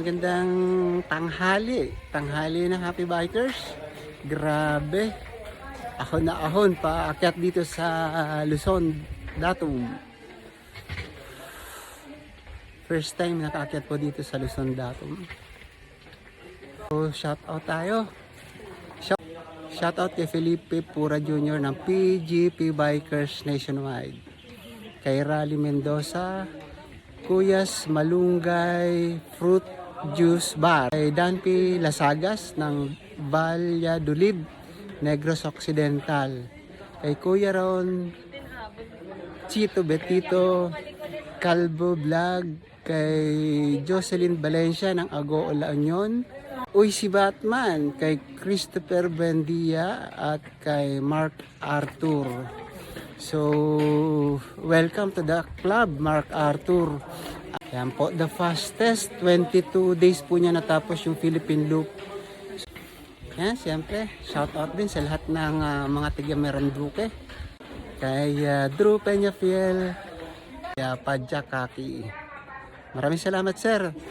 magandang tanghali. Tanghali ng Happy Bikers. Grabe. Ahon na ahon paakyat dito sa Luzon, Datum. First time nakaakyat po dito sa Luzon, Datum. So, shout out tayo. Shout out kay Felipe Pura Jr. ng PGP Bikers Nationwide. Kay Rally Mendoza, Kuyas Malunggay Fruit Juice Bar. Kay Danpi Lasagas ng Valladolid, Negros Occidental. Kay Kuya Ron, Chito Betito, Calvo Vlog. Kay Jocelyn Valencia ng Agoo La Union. Uy si Batman. Kay Christopher Bendia at kay Mark Arthur. So, welcome to the club, Mark Arthur. Ayan po, the fastest 22 days po niya natapos yung Philippine Loop. Yan, siyempre, shout out din sa lahat ng mga taga Marinduque. Kay Drew Peñafiel, kay Padja Kaki. Maraming salamat, sir.